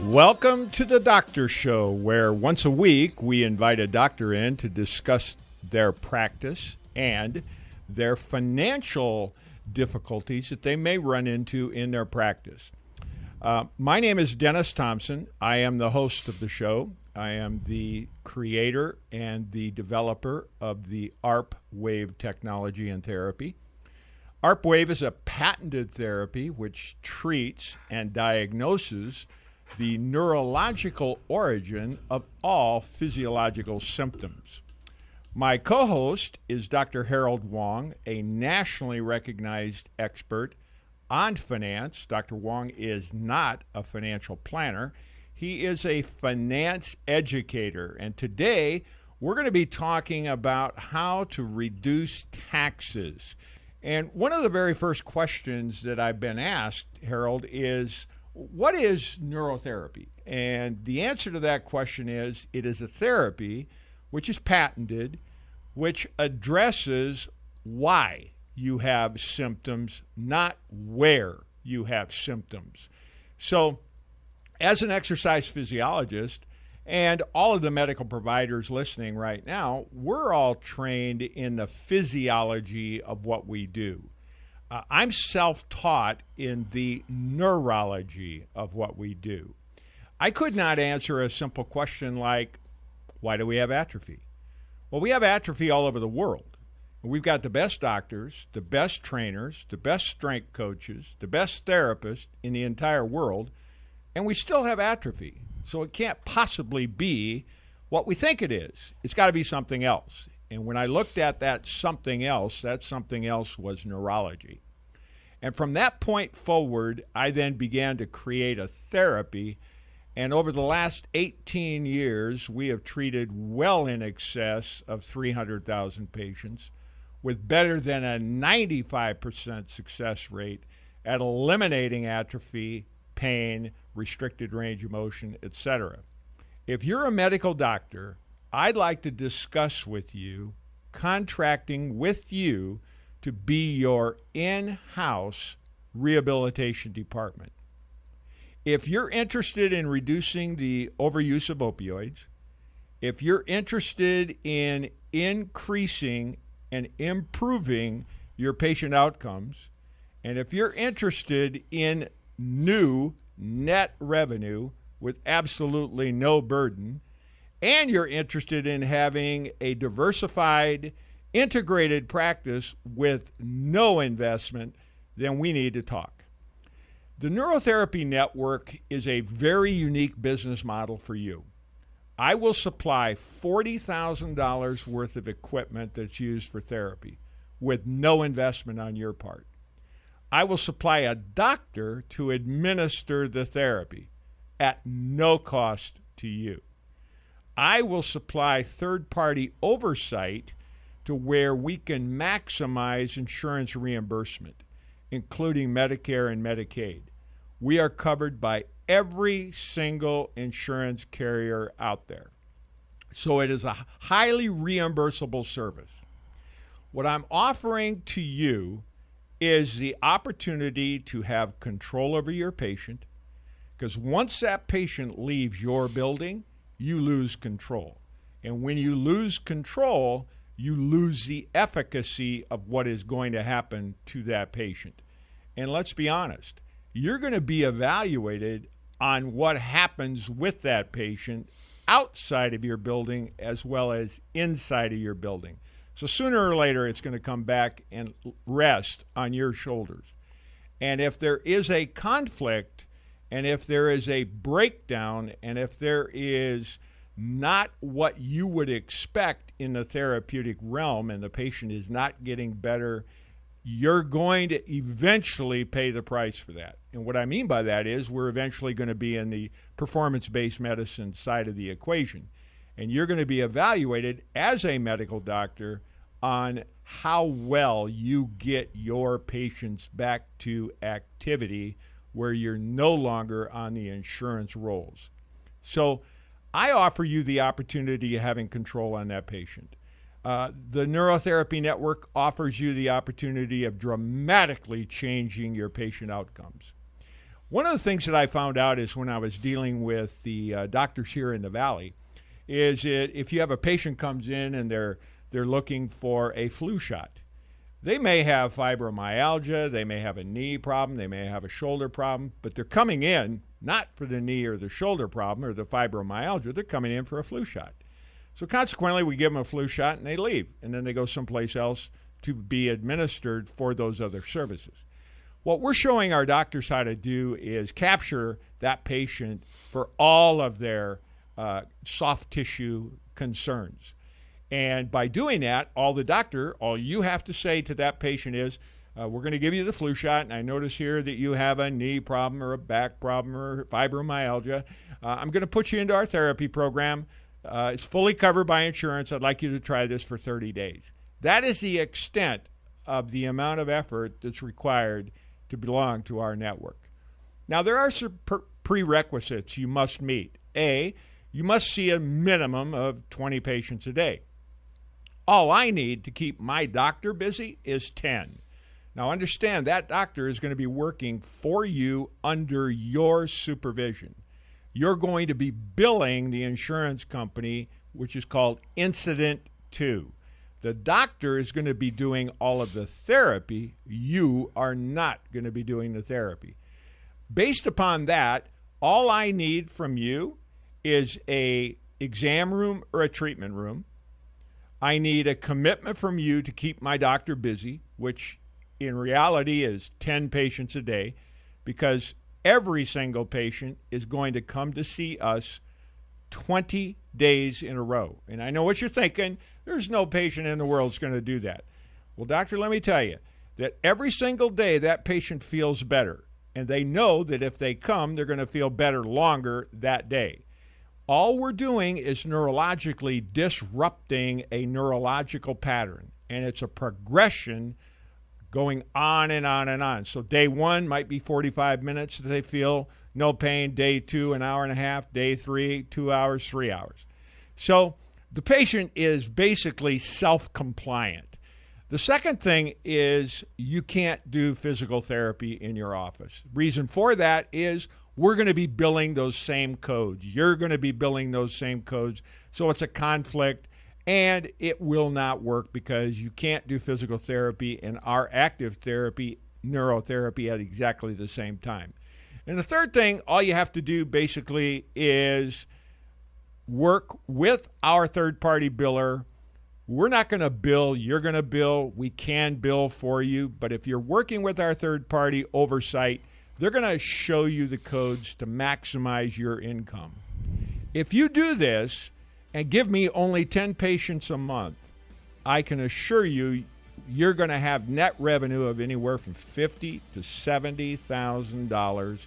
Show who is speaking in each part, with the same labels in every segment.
Speaker 1: Welcome to the Doctor Show, where once a week we invite a doctor in to discuss their practice and their financial difficulties that they may run into in their practice. My name is Dennis Thompson. I am the host of the show. I am the creator and the developer of the ARPwave technology and therapy. ARPwave is a patented therapy which treats and diagnoses the neurological origin of all physiological symptoms. My co-host is Dr. Harold Wong, a nationally recognized expert on finance. Dr. Wong is not a financial planner. He is a finance educator. And today we're going to be talking about how to reduce taxes. And one of the very first questions that I've been asked, Harold, is what is neurotherapy? And the answer to that question is it is a therapy which is patented, which addresses why you have symptoms, not where you have symptoms. So as an exercise physiologist, and all of the medical providers listening right now, we're all trained in the physiology of what we do. I'm self-taught in the neurology of what we do. I could not answer a simple question like, why do we have atrophy? Well, we have atrophy all over the world. We've got the best doctors, the best trainers, the best strength coaches, the best therapists in the entire world, and we still have atrophy. So it can't possibly be what we think it is. It's got to be something else. And when I looked at that something else was neurology. And from that point forward, I then began to create a therapy. And over the last 18 years, we have treated well in excess of 300,000 patients with better than a 95% success rate at eliminating atrophy, pain, restricted range of motion, etc. If you're a medical doctor, I'd like to discuss with you contracting with you to be your in-house rehabilitation department. If you're interested in reducing the overuse of opioids, if you're interested in increasing and improving your patient outcomes, and if you're interested in new net revenue with absolutely no burden, and you're interested in having a diversified, integrated practice with no investment, then we need to talk. The Neurotherapy Network is a very unique business model for you. I will supply $40,000 worth of equipment that's used for therapy with no investment on your part. I will supply a doctor to administer the therapy at no cost to you. I will supply third-party oversight to where we can maximize insurance reimbursement, including Medicare and Medicaid. We are covered by every single insurance carrier out there. So it is a highly reimbursable service. What I'm offering to you is the opportunity to have control over your patient, because once that patient leaves your building, you lose control. And when you lose control, you lose the efficacy of what is going to happen to that patient. And let's be honest, you're going to be evaluated on what happens with that patient outside of your building as well as inside of your building. So sooner or later, it's going to come back and rest on your shoulders. And if there is a conflict, and if there is a breakdown, and if there is not what you would expect in the therapeutic realm, and the patient is not getting better, you're going to eventually pay the price for that. And what I mean by that is we're eventually going to be in the performance-based medicine side of the equation. And you're going to be evaluated as a medical doctor on how well you get your patients back to activity where you're no longer on the insurance rolls. So I offer you the opportunity of having control on that patient. The Neurotherapy Network offers you the opportunity of dramatically changing your patient outcomes. One of the things that I found out is when I was dealing with the doctors here in the Valley is if you have a patient comes in and they're looking for a flu shot, they may have fibromyalgia, they may have a knee problem, they may have a shoulder problem, but they're coming in not for the knee or the shoulder problem or the fibromyalgia, they're coming in for a flu shot. So consequently, we give them a flu shot and they leave, and then they go someplace else to be administered for those other services. What we're showing our doctors how to do is capture that patient for all of their soft tissue concerns. And by doing that, all you have to say to that patient is, we're going to give you the flu shot, and I notice here that you have a knee problem or a back problem or fibromyalgia. I'm going to put you into our therapy program. It's fully covered by insurance. I'd like you to try this for 30 days. That is the extent of the amount of effort that's required to belong to our network. Now, there are some prerequisites you must meet. A, you must see a minimum of 20 patients a day. All I need to keep my doctor busy is 10. Now, understand that doctor is going to be working for you under your supervision. You're going to be billing the insurance company, which is called Incident 2. The doctor is going to be doing all of the therapy. You are not going to be doing the therapy. Based upon that, all I need from you is a exam room or a treatment room. I need a commitment from you to keep my doctor busy, which in reality is 10 patients a day, because every single patient is going to come to see us 20 days in a row. And I know what you're thinking. There's no patient in the world that's going to do that. Well, doctor, let me tell you that every single day that patient feels better. And they know that if they come, they're going to feel better longer that day. All we're doing is neurologically disrupting a neurological pattern, and it's a progression going on and on and on. So day 1 might be 45 minutes that they feel no pain. Day 2, an hour and a half. Day 3, 2 hours, 3 hours. So the patient is basically self-compliant. The second thing is you can't do physical therapy in your office. Reason for that is we're going to be billing those same codes. You're going to be billing those same codes. So it's a conflict, and it will not work because you can't do physical therapy and our active therapy, neurotherapy, at exactly the same time. And the third thing, all you have to do basically is work with our third-party biller. We're not going to bill. You're going to bill. We can bill for you. But if you're working with our third-party oversight, they're going to show you the codes to maximize your income. If you do this and give me only 10 patients a month, I can assure you you're going to have net revenue of anywhere from $50,000 to $70,000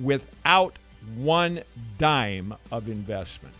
Speaker 1: without one dime of investment.